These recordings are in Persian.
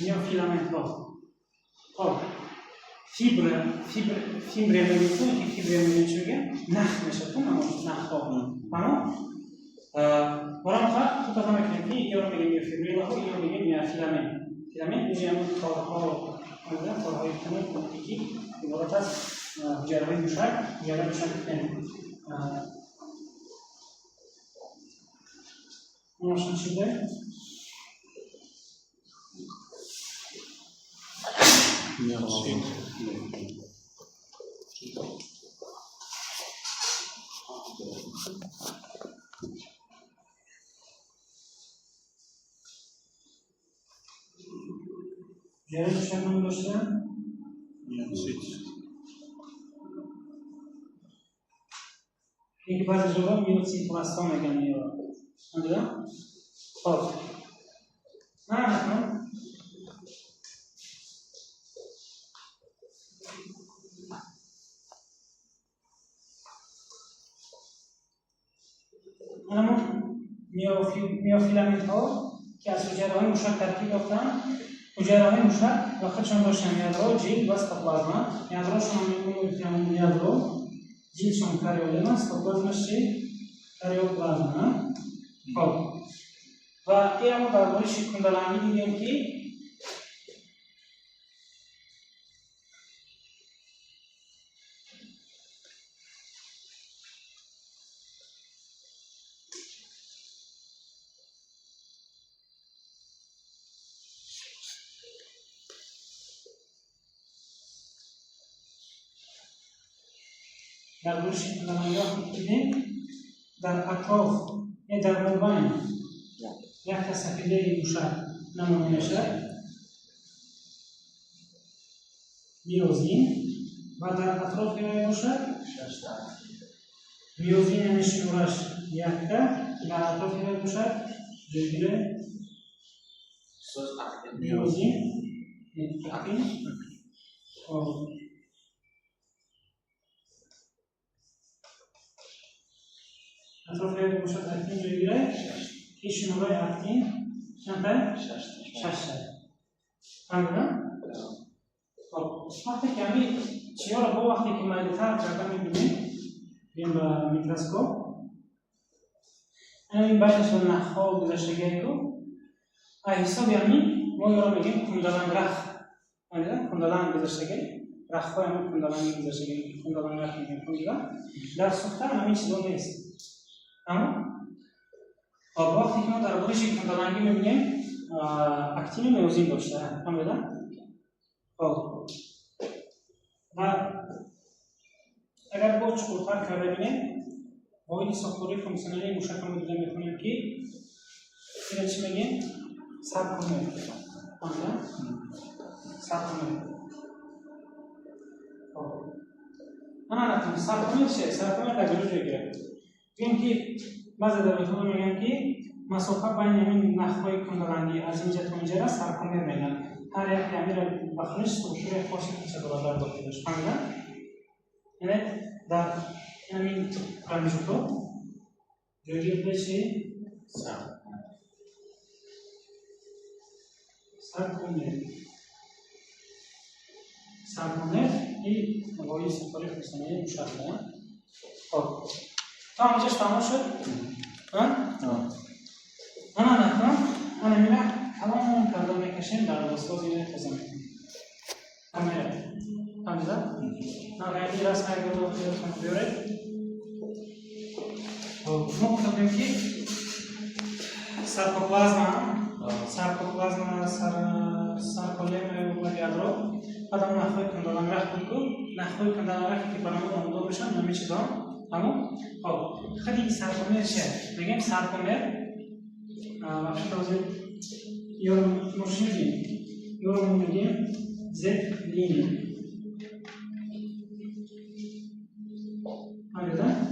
یا فیلامنت ها. خب فیبر میگیم که فیبر میگیم چیه؟ نخ میشه تو نخ ها. اما برام خواهد تو تفهم کنیم که یا میگیم یا فیبریل ها یا میگیم یا فیلامنت. فیلامنت میشه همون تارها و تارهای کنیکی که عبارت از حجره‌های موشک یا میشن ماشین شده جره موشک هم داشتن یکی بعضی جاها میوتسی پلاستان میگن یا اونجا خب نه همون میوفیلامنت ها که از حجره‌های موشک ترکیب یافتن حجره‌های موشک و خودشان داشتن یادرو جلد و سایتوپلازما یادروشون میگیم که همون یادرو جلدشون کاریولین است سایتوپلازمش چی کاریوپلازما خب و این هم درباره شکل‌دهنی دیدیم که درباره شکل‌دهنی ها دیدیم در اطراف در مابین یک تصفیه موشک نمونه میشه میوزین و در اطراف موشک میوزین یعنی شمارش یک در اطراف موشک جلگیره میوزین یکی اطراف موشک اکتین جلگیره این شماره اکتین چند؟ 6 فهمیدن؟ خب وقتی که همین چیا رو با وقتی که مایل‌تر کردن می‌بینیم بیم با میکروسکوپ همین بینش و نخ‌ها و گذشتگی رو حسابی همین ما رو میگیم کندلان رخ فهمیدن؟ کندلان گذشتگی رخ‌های همین کندلان گذشتگی کندلان رخ میگیم کندلان در سوختن همین چیزا نیست اما وقتی که ما در باره شکل‌دهنی می‌بینیم اکتین میوزین داشته فهمیدن؟ خب و اگر با چقدر کرده بینیم با این ساختاری فونکسیونالی موشک رو دیده می‌کنیم که این چی میگیم؟ سرکومر فهمیدن؟ سرکومر خب نه سرکومر چیه؟ سرکومر در کجا گرفت؟ ببین که بعضی دانشجویان میگن که مسافت بین همین نخ‌های کندلنگی از اینجا تا اینجا را سرکومر میگن هر یک امیر بخنش سوشوی خاصی که چه برابر داشته باشه فهمیدن؟ یعنی در همین پرمیشوتو جوری بشه سرکومر این نوعی سفاری فونکسیونالی موشک خب تا اینجاش تمام شد؟ نه میره تمام کارا میکشیم در واسطه این انتظام میکنیم کامره فهمیدن؟ نه این رسم اگر رو بیاره ما کردیم که سرکوپلازما سرکولیم و یادرو آدم نخواه کندلان رخ بود که نخواه کندلان رخ که برامون آموده بشن همه چیزا اما خیلی سرکومر چیه؟ میگیم سرکومر وقتی توضیح یورو میگیم زد لینی فهمیدن؟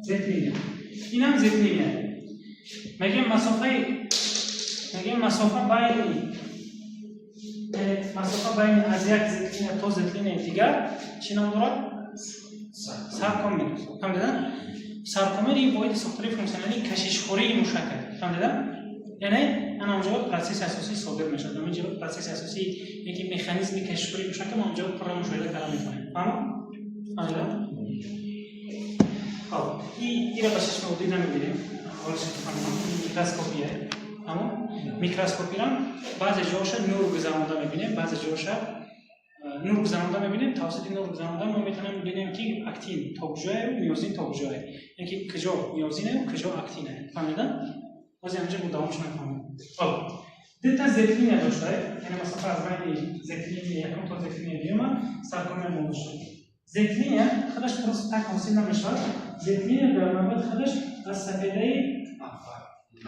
زد لینی این هم زد لینی میگیم مسافه بین از یک زد لینی تا زد لینی دیگر چی نام دارد؟ سرکومر فهمیدن؟ سرکومر این باید ساختاری فونکسیونالی کششخوری موشک فهمیدن؟ یعنی انا اونجا پروسس اساسی صادر میشه. اونجا پروسس اساسی یکی مکانیزمی کشفی میشه که ما اونجا پروگرام مشاهده کردن میکنیم. فهمیدم؟ خب این رو با چشم عادی نمیبینیم. اولش که میکروسکوپیه. اما میکروسکوپی را بعضی جاهاش نور گذرانده میبینیم، بعضی جاهاش نور گذرانده میبینیم. توسط نور گذرانده ما میتونیم ببینیم که اکتین تا کجاه و میوزین تا کجاه. یکی کجا میوزینه و کجا اکتینه. فهمیدن؟ باز اینجا مداومش نفهمیم. خب دو تا زیتلینی داشته. یعنی مثلا فرض بین زیتلینی یکم تا زیتلینی دیگه سرکومه موجود. زیتلینی خودش درست تک حاصل نمیشه. زیتلینی در واقع خودش از سفیده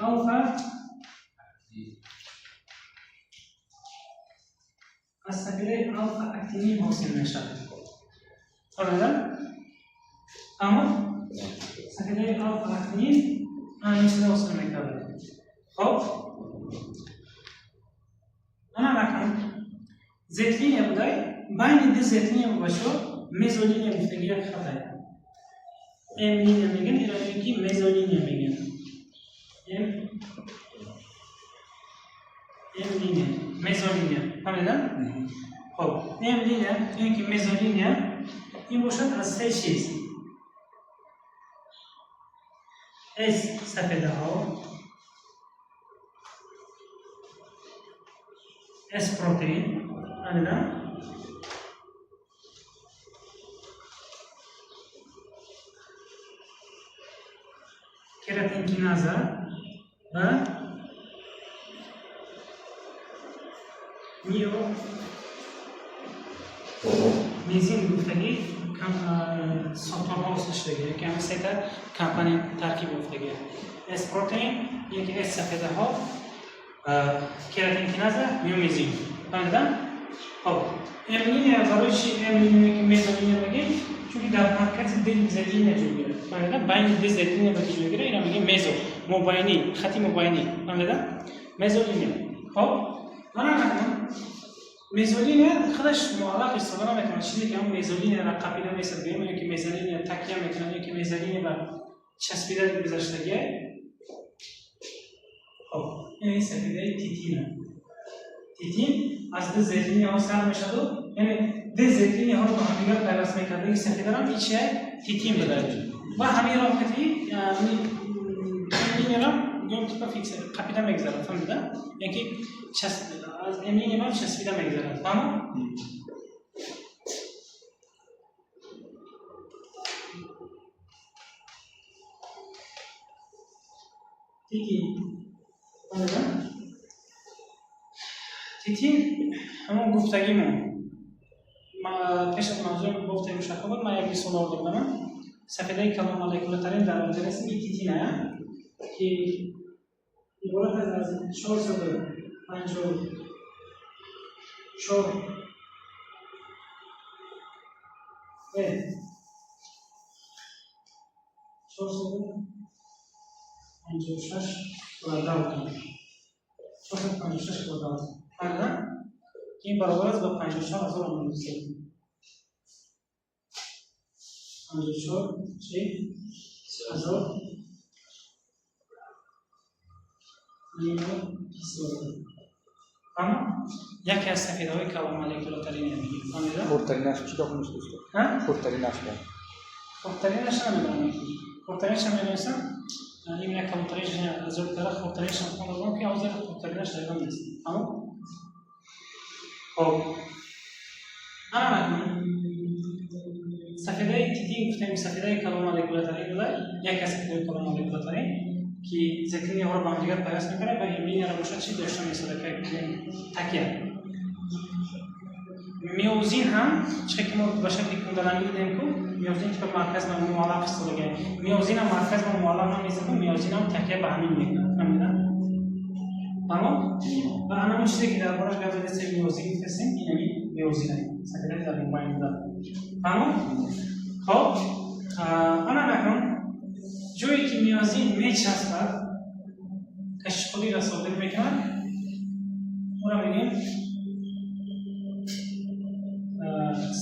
آلفا از سفیده آلفا اکتینی حاصل میشه. فهمیدن؟ اما سفیده آلفا اکتینی این چیز حاصل میکنه. خب انا نکن زیتلینی بودای بین دو زیتلینی باشو میزولینی گفتگی خطایی. املینی میگن ایرانی میزولینی میگن. املینی میزولینی. فهمیدن؟ خب املینی این که میزولینی این باشد از سه چیز. اس سفیده ها، اس پروتئین، فهمیدن؟ کراتین کینازه و نیو میزین گفتگی ساختارها واسش دیگه که همه سه تا کمپانی ترکیب گفتگی. اس پروتئین یکی اس سفیده ها، کراتین کینازه، نیو میزین. فهمیدن؟ خب املینی برای چی املینی که میزولینی میگیم؟ چون در مرکز دل زیتلینی جلوه گیره. فهمیدن؟ بین دل زیتلینی با جلوه گیره اینا میگیم میزو مباینی خطی مباینی. فهمیدن؟ میزولینی. خب من نکنم میزولینی خودش معلق استفاده میکنه. چیزی که هم میزولینی را قبیله میسد بگیم یا که میزولینی تکیه میکنه یا که میزولینی با چسبیده گذاشتگیه. خب این سفیده تیتینه. تیتین از دو زیتلینی ها سر میشد و یعنی دو زیتلینی ها رو با همدیگر پیوست میکرده. این سفیده را میشه تیتین بدهد و همین را کتی املینی را گیم تیپا فیکس قبیله میگذارد. فهمیدن؟ یکی از املینی را چسبیده میگذارد. فهمم؟ تیتین فهمیدن؟ تیتین همون گفتگیمون پیش از موضوع گفتیم شکل بود. من یک سوال آورده بودم. سفیده کلام مولکولترین در ارگانیسم این تیتینه که عبارت از 454 456 کلادال 456 کلادال. فهمیدن؟ این برابر است با 54,000 امروزی. 54 چی؟ 1000 اما یکی از سفیده های کلام مولکولترین میگیم. فهمیدن؟ خردترینش چی داخلش دوست؟ ها؟ خردترینش خردترینش نمیدونم. خردترینش نمیدونستم. این یک کلامترینش از اون طرف خردترینش هم خوندم که آزار خردترینش دقیقا نیست. اما خب سفیده تیتین گفتیم سفیده کلام مولکولترین بوده. یک از سفیده کلام مولکولترین که زیتلینی ها رو با هم دیگر پیوست میکنه و املینی را باشد چی داشته میساده که تکیه. میوزین هم چه که ما به شکل کندلنگی دیدیم که میوزین که به مرکز ما معلق استفاده کنیم. میوزین هم مرکز ما معلق نمیسته که میوزین هم تکیه به همین میکنه. فهمیدن؟ اما و همون چیزی که در بارش گفته است میوزین گفتیم این میوزینه. سفیده در موبایل بوده. اما خب انا نکنم جایی که میوزین میچسبد کشفی را صادر میکنه اون را میگیم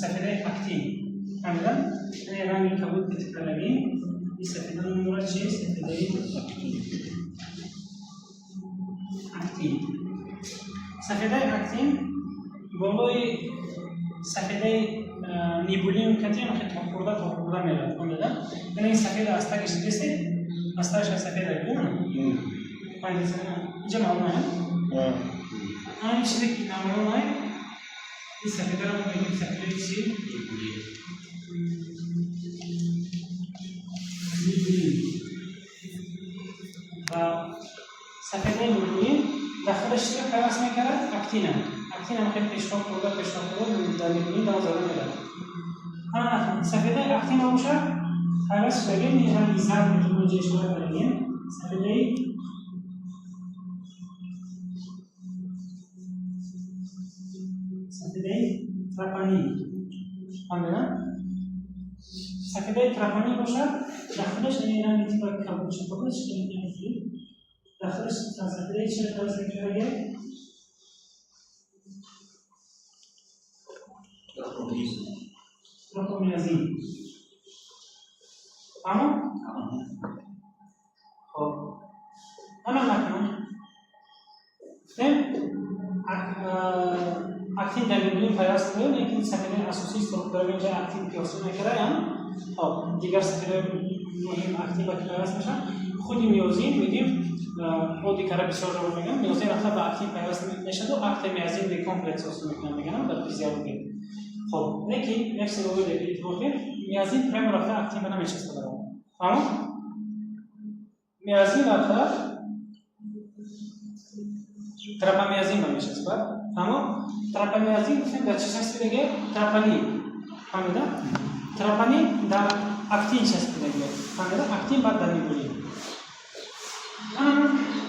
سفیده اکتین. فهمیدن؟ این رنگی که بود بتکلمیم این سفیده نمورد چیست؟ سفیده اکتین سفیده اکتین بالای سفیده نیبولین کتیم خیلی تا میاد فهمیدن یعنی این سفید استگش دیسته استگش سفیده گونه اینجا معلومه این چیزی که معلومه این سفیده رو میگیم سفیده چی نیبولین و سفیده نیبولین داخلش چی پیوست میکرد اکتینه اکتینه خیلی پیشرفت کرده در نیبولین دو زده میره سفیده اکتین رو باشه پیوست بگیم این هم ایزد میتونیم اونجا اشاره بگیم سفیده تراپانین فهمیدن؟ سفیده تراپانین باشه داخلش این هم میتونه کابوچه داخلش سفیده چی رو پیوست میکرده تراپامیازین تمام؟ خب عمل نکنم اکتین در نیبولین پیوست کنیم لیکن سفیده اساسی استرکتور اینجا اکتین پیوست نکرده خب دیگر سفیده مهم اکتین با که پیوست میشن خودی میوزین میگیم او دیگر بسیار رو میگم میوزین اصلا با اکتین پیوست میشد و اکت میازین به کمپلکس هست میگم در فیزیولوژی خب لیکن یک سلول دیگه وقتی میازین پریم رفته اکتین بنا میشسته داره تمام میازین رفته تراپامیازین بنا میشسته تمام تراپامیازین گفتیم در چه شکلی دیگه تراپانین فهمیده تراپانین در اکتین شکلی دیگه فهمیده اکتین بعد در نیبولین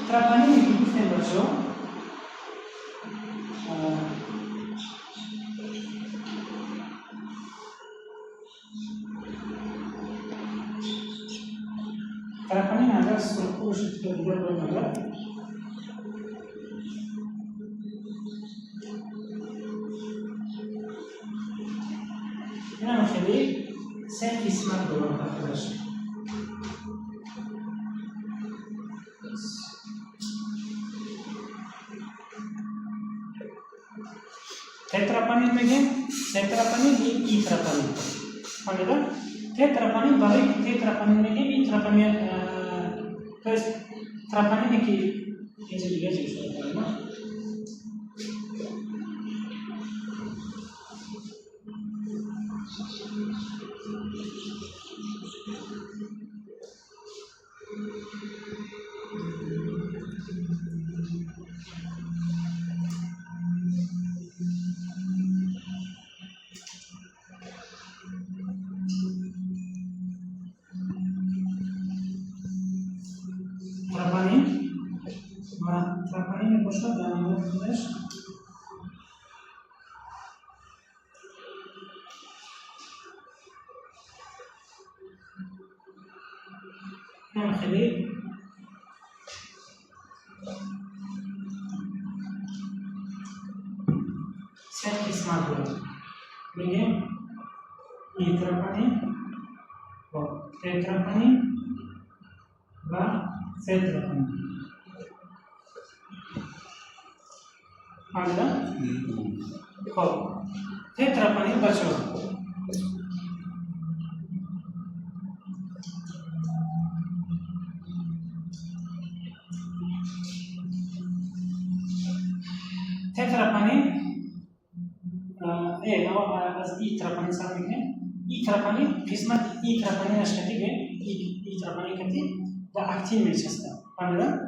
تراپانین گفتیم بچه‌ها تراپانین اگر سترکتورش دیگر باید این خیلی سه قسمت دارم داخلش تتراپانین میگیم تتراپانین ای تراپانین فهمیدن تتراپانین برای تتراپانین میگیم این تراپانین تراپانینی که اینجا دیگه چیز داریم تراپانین باشه در مورد خودش هم خیلی سه قسمت داره میگیم ای تراپانین و تتراپانین و تتراپانین فهمیدن؟ خب تتراپانین بچه‌ها تتراپانین از ای تراپانین سر میگیم ای تراپانین قسمت ای تراپانینش کتیگه ای تراپانین کتی در اکتین میچسته فهمیدن؟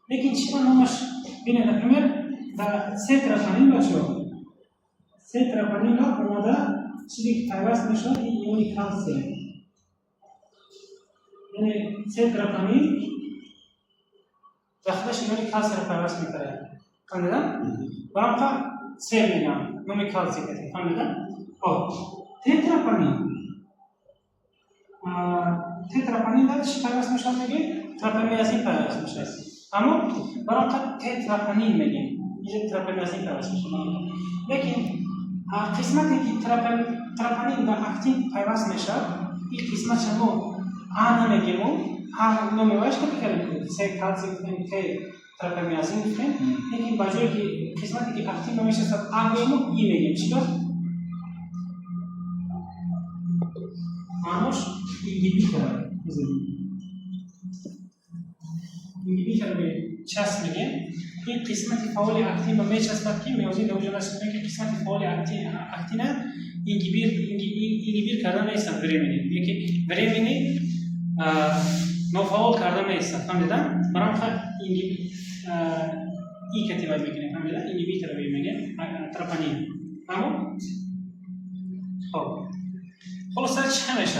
لیکن چرا نامش بینه نکمه در سه تراپانین بچه‌ها سه تراپانین ها اومده چیزی که پیوست میشد این یونیک کالسیم یعنی سه تراپانین داخلش یونیک کالسیم رو پیوست میکنه فهمیدن؟ برای سه میگم یونیک کالسیم کتی فهمیدن؟ خب تتراپانین دارش پیوست میشد میگیم تراپامیازین پیوست میشد اما برای تتراپانین میگیم اینجا تراپامیازین پیوست میشد لیکن قسمتی که تراپانین و اکتین پیوست میشد این قسمت شما آنا میگیم و نمیواش که بکریم سه کالسیم که تراپامیازین گفتیم. یکی باجوری که قسمتی که اکتیو نمیشه سب آگویمو ای میگیم چیکار؟ آنوش اینگیبیتور اینگیبیتور به چسب میگیم. این قسمتی فعال اکتین به چسبت که میوزین دوجه نشد که قسمتی فعال اکتین اینگیبیر کردن نیست برمی‌نی. یکی برمی‌نی نوفعال کردن نیست. فهمیدن؟ برام خب ای کتیبه میگیم. فهمیدن؟ اینگیبیتور رو میگیم. تراپانین. اما خب خلاصه چه میشه؟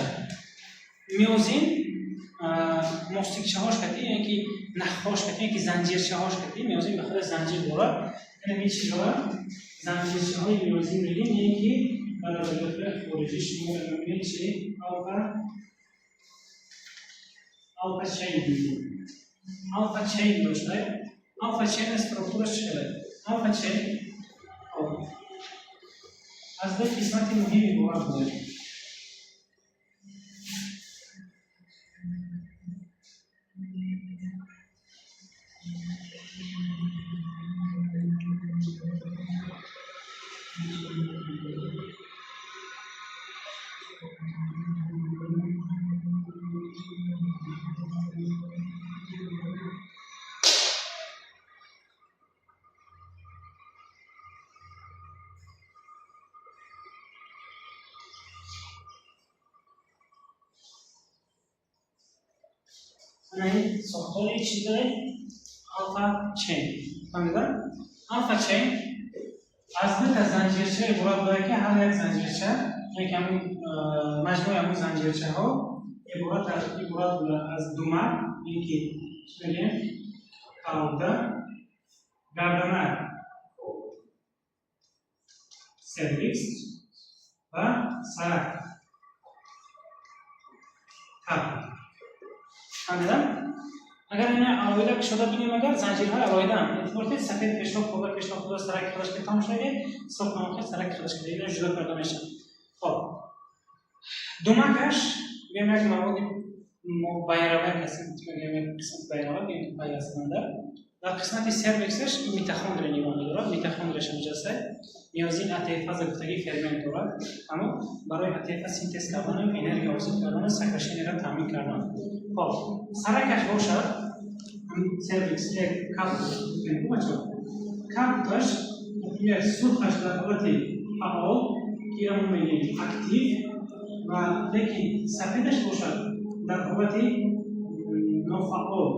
میوزین موسیقی‌چه هاش کتی یعنی که نخواش کتی یعنی که زنجیرچه هاش کتی میوزین بخاطر زنجیر داره. این می چیزها زنجیرچه های میوزین میگیم یعنی که برای داخل خارجی شما میبینید چی آلفا چین میگیم. آلفا چین داشته. آلفا چین استراکتورش چیه؟ آلفا چین از دو قسمت مهمی باید داره. این ساختار چی داره؟ آلفا چین. فهمیدن؟ آلفا چین از دو تا زنجیرچه عبارت داره که هر یک زنجیرچه یک مجموعه همون زنجیرچه ها عبارت از دو مرد یکی چی بگیم؟ کاوده گردنه سرویس و سرک تب. فهمیدن؟ اگر این آویده شده بینیم اگر زنجیرهای آویده هم اتفاقی سفید پیشرفت خوبه سرک خودش که تمام شده صبح نامخه سرک خودش که دیگه جدا کرده میشه. خب دومکش بیم یک مواد بایروه هستیم میگیم قسمت بایروه بیم بایرسنده در قسمت سرویکسش این میتوخندر نیرون داره. میتوخندرش هم جسته میوزین اتیفاز گفتگی فرمنت داره اما برای اتیفاز سینتز کردن انرژی آویزی کردن سکرشنی را تامین کردن. خب سرکش باشد سرویکس یک کپ میگیم بچه کپش یک سرخش در حالت فعال که را میگیم اکتیو و لیکن سفیدش باشد در حالت نافعال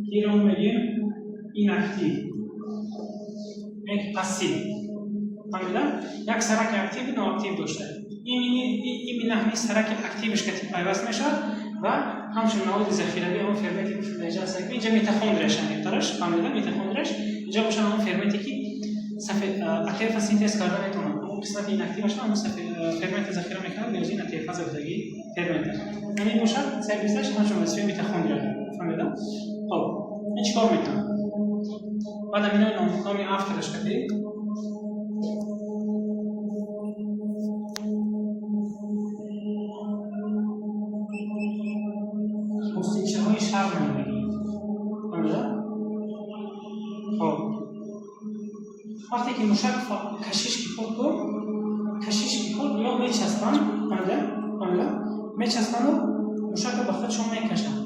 که را میگیم ایناکتیو یک پاسیو. فهمیدن؟ یک سرک اکتیو و نااکتیو داشته. این نحوی سرک اکتیوش که پیوست میشه و همچون مواد ذخیروی اون فرمتی که اجازه است اینجا میتوخندرش میترش. فهمیدن؟ میتوخندرش اینجا باشه اون فرمتی که سفید اتیفاز سینتز کردن میتونه. اون قسمت ایناکتیوش هم فرمت ذخیره میکنه میوزین اتیفاز گفتگی فرمت. همین باشه سرویسش همچون وظیفه میتوخندره. فهمیدن؟ خب این چیکار میکنه؟ بعد اینو نامکامی افترش کردی موسیقی های شرم میگیم. فهمیدن؟ خب وقتی که موشک کشیش که خود یا میچسبن فهمیدن؟ میچسبن و موشک رو به خودشون میکشن.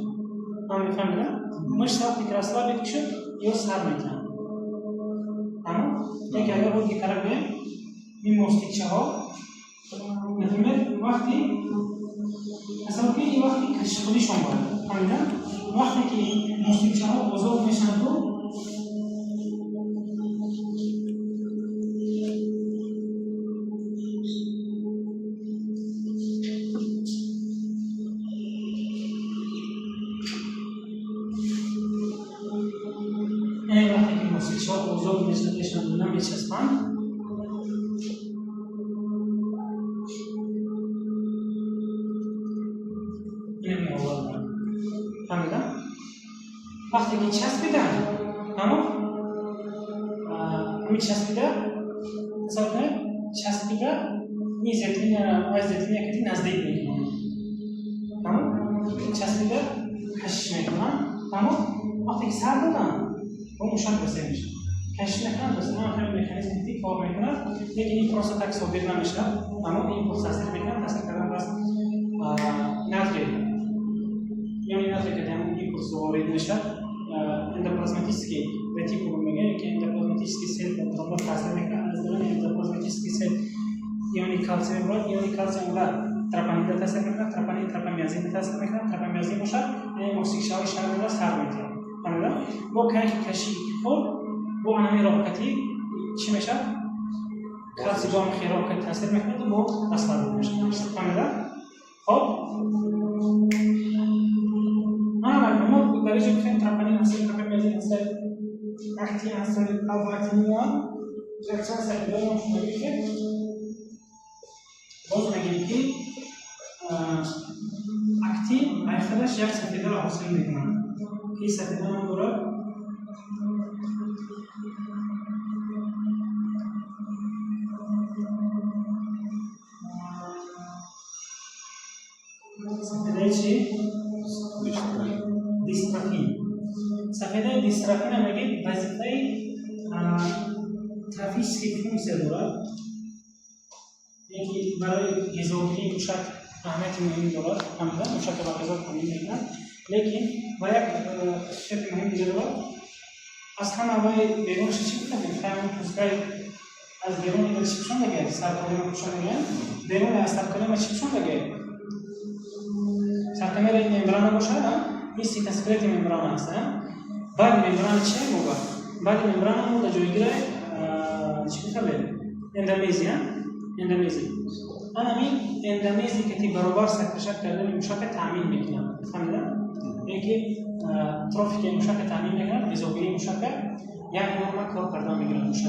فهمیدن؟ مش ساعتی که رسلا بید کشد یا سر میکنن. یک اگر بود که کرد بیم این موسیقی ها نفهمید وقتی اصلا که این وقتی کششگلی شما باید. فهمیدن؟ وقتی که موسیقی ها بزرگ میشن تو وقتی که چسبیدن همین چسبیده این زیتونی که نزدیک میکنن چسبیده کشش میکنن وقتی که سر دادن با موشک واسه میشه کشف نکنه واسه همین مکانیزم دیگه کار میکنه لیکن این پروسه تک ثابت نمیشه اما این پروسه میکنه تاثیر کردن بس ناتری یعنی ناتری که همون این پروسه وارد میشه اندوپلازماتیسکی رتیکولوم میگه که اندوپلازماتیسکی سل در تاثیر میکنه از درون اندوپلازماتیسکی سل یعنی کالسیوم را تراپامین تاثیر میکنه تراپامیازین تاثیر میکنه تراپامیازین باشه این موسیقی شامل است هر میتونه فهمیدم با کشی خود با انمی رابطی چی میشه کالسیوم خیراب که تاثیر میکنه با اصلا میشه فهمیدم خب ما در اینجا که تراپامین هست تراپامیازین هست اکتین هست الفا اکتینیان ریاکشن سکندری هم میگه باز میگیم که اکتین خودش یک سفیده را حاصل میکنه که سفیده هم داره سفیده چی؟ دیسترافین سفیده دیسترافین هم میگه وظیفه ترافیسکی فونکسیا داره یکی برای غذاگیری موشک اهمیت مهمی دارد فهمیدن موشک با غذا تامین میکنند لیکن با یک شکل مهم دیگه دارد از همه اول بیرونش چی میکنیم خیلی پوستای از بیرون این چی پوشان بگه سرکلیم پوشان بگه بیرون از سرکلیم چی پوشان بگه سرکلیم این ممبران باشه این سیتاسکلت ممبران هست بعد ممبران چی موقع بعد ممبران موقع جویگیره چی میکنه اندامیزی همین اندامیزی که تی برابر سکرشت کردن موشک تامین میکنه فهمیدن یکی تروفیک موشک تامین میکنه غذاگیری موشک یک نرمه کار کردن میگیره موشک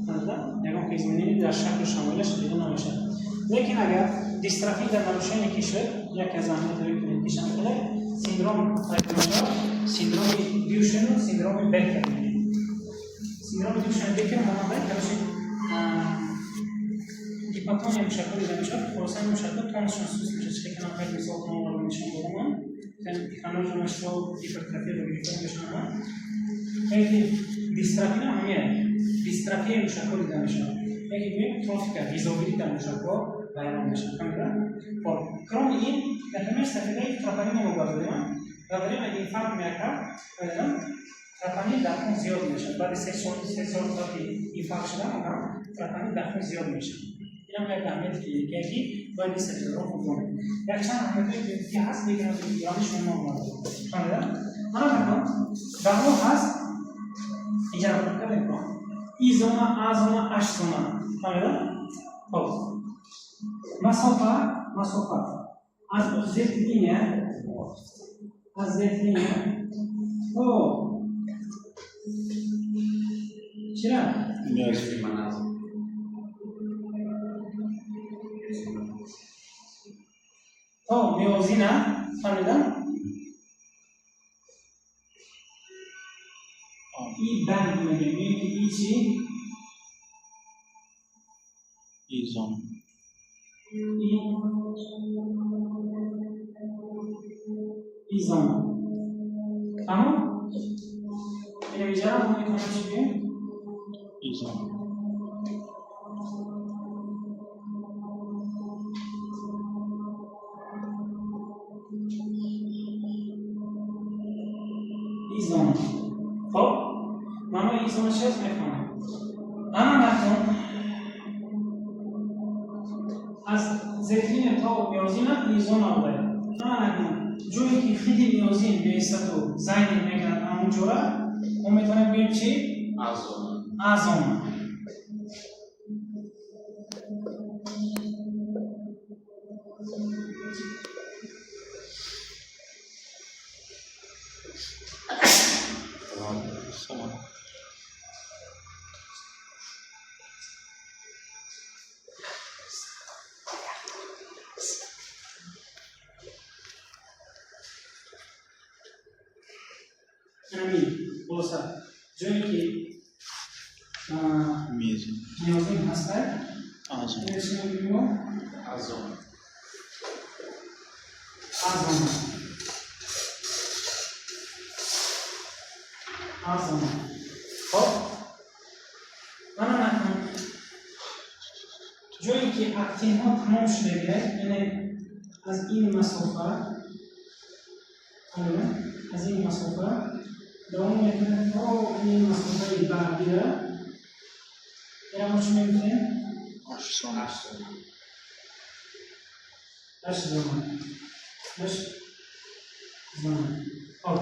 فهمیدن یعنی که زمینی در شکل شاملش دیده نمیشه لیکن اگر دیسترافی در نروشن یکی شد یک از اهمیت رو کشن کنه سیندروم سیندروم دیوشن و سیندروم بکر سیندروم دیوشن بکر مهمه که هیپاتونیا مشکلی داشته، خلاصه مشکل تونسشون سوس میشه چه که نمی‌خواد مثال کنم رو نشون بدم. کانال رو نشون هیپرتروفی رو بگیریم نشون. یکی دیسترافی نمیه. دیسترافی مشکلی داشته. یکی ببین تروفیکا هیزوبیلی داشته با بیان میشه. کاملا. خب کم این نتیجه استفاده تراپامین رو برداریم. برداریم اگه فرق میکنه. تراپامین در خون زیاد میشه. بعد سه سال این فرق شده اما تراپامین در خون زیاد میشه. این هم یک اهمیت که باید استفاده رو کنیم. یک چند اهمیتی که هست دیگه از ایرانش مهم است. فهمیدن؟ من دامو هست اینجا رو کنیم. ای زونا، آ زونا، اش زونا. فهمیدن؟ خب مسافت از زیتینه او چرا؟ نیازی مناظر تو میوزینه فهمیدن؟ ای بند میگیم ای چی؟ ایزون ایزون تمام؟ این ویژه را همونی کنم چی بیم؟ ایزون ایزون خب؟ ماما ایزون چه از میکنم؟ اما نکن از زیتین تا میوزین ایزون آبده اما نکن جوی که خیلی میوزین به ایستو زنی میگن همون جوره اون میتونه بگیم چی؟ آزون بوسا جایی که میوزین هسته آزون چی میگیم؟ آزون آزون اکتین ها تمام شده، یعنی از این مسافه از این مسافه دوام میکنه تا این مسافه بعدی را ما چی میگیم؟ 8 ثانیه. 8 زمان. 8 زمان. خب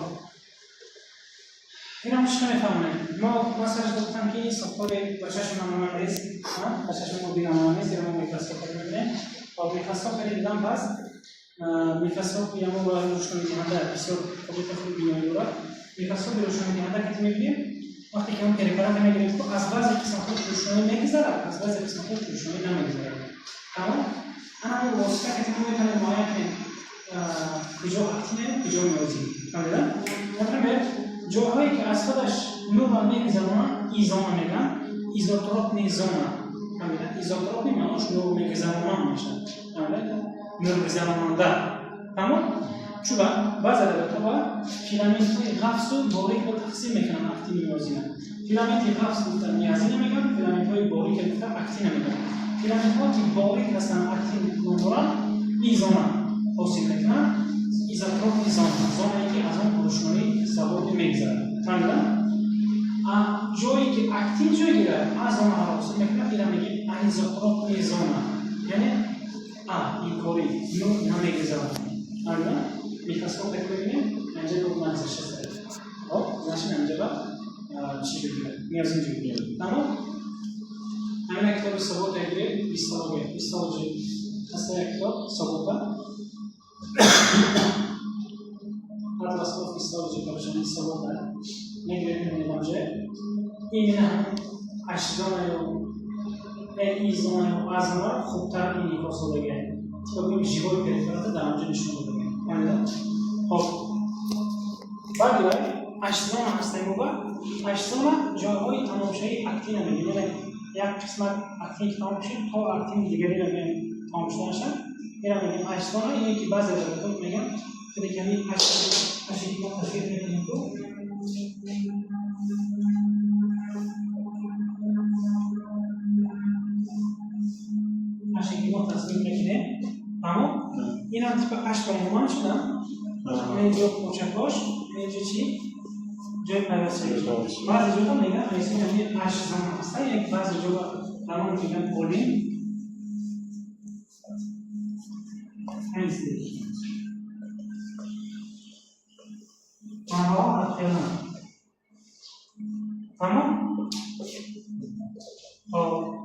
این هم چی میفهمونیم؟ ما مثلا گفتم که این ساختار با چشم ما نیست، با چشم ما بینام نیست، یا ما میکروسکوپ میبینیم. با میکروسکوپ دیدم بس میکروسکوپ یا ما با روشنایی دهنده بسیار خوب بینایی را میکروسکوپ روشنایی دهنده که میبینیم وقتی که اون پریپارات میگیریم تو از بعضی قسمت روشنایی میگذره، از بعضی قسمت روشنایی نمیگذره. تمام؟ اما واسطه که ما میتونیم معاین کنیم کجا اکتینه کجا میوزی. فهمیدن؟ مثلا جاهایی که از خودش نور میگذرونن ایزوم میگن، ایزوتروپ نیزوم. فهمیدن؟ ایزوتروپ معناش نور میگذرونن میشه. فهمیدن؟ نور گذروننده. تمام؟ چوبا بعضی البته با فیلامنت‌های قفس و باریک رو تقسیم میکنن اکتین میوزینن. فیلامنت قفس گفتن میازی نمیگن، فیلامنت‌های باریک گفتن اکتین نمیگن. فیلامنت‌ها که باریک هستن اکتین ندارن ایزوم حاصل میکنن. ایزوتروپ ایزوم زمانی که از اون روشنایی سواد میگذره. فهمیدن؟ جایی که اکتین جای گیره از اون حاصل میکنه اینا میگیم ایزوتروپ ایزوم. یعنی این کاری نور نمیگذره. فهمیدن؟ میکروسکوپ ببینیم اینجا دو منظرش هست. خب نشین اینجا چی بگیره؟ میازین جو بگیره. تمام؟ همین کتاب ثبوت بگیره 20 سال هست کتاب ثبوت. اطلاس گفت 20 سال کتابشون ثبوت میگیره اینجا. این هم 8 زمان یا ایزوم یا ازمار خوبتر این کاسو بگیره. تا بگیم جیبای پریفرات در اونجا نشون بگیره. فهمیدن؟ خب بعد باید 8 زمان هستیم و 8 زمان جاهای تماشایی اکتین هم میگیم. یعنی یک قسمت اکتین که تمام شد تا اکتین دیگری رو تمام شده نشد. این هم میگیم 8 زمان. اینه که بعضی رو میگم که دیگه همین 8 که ما تفکیق میکنیم تو که ما تصمیم میکنیم. تمام؟ این هم تیپ 8 برمان شدن. اینجا کوچکاش، اینجا چی؟ جای پیوسته. بعضی جاها میگن ایسون همین 8 زمان هستن، یک بعضی جاها همون میگن پولین. همین سیدی. آنها اخیران. تمام؟ خب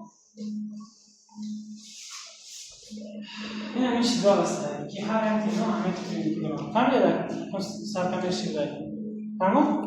این همین چیزا هستن که هر انتظام همه که میگم. فهمیدن؟ سرکمش چیزایی. تمام؟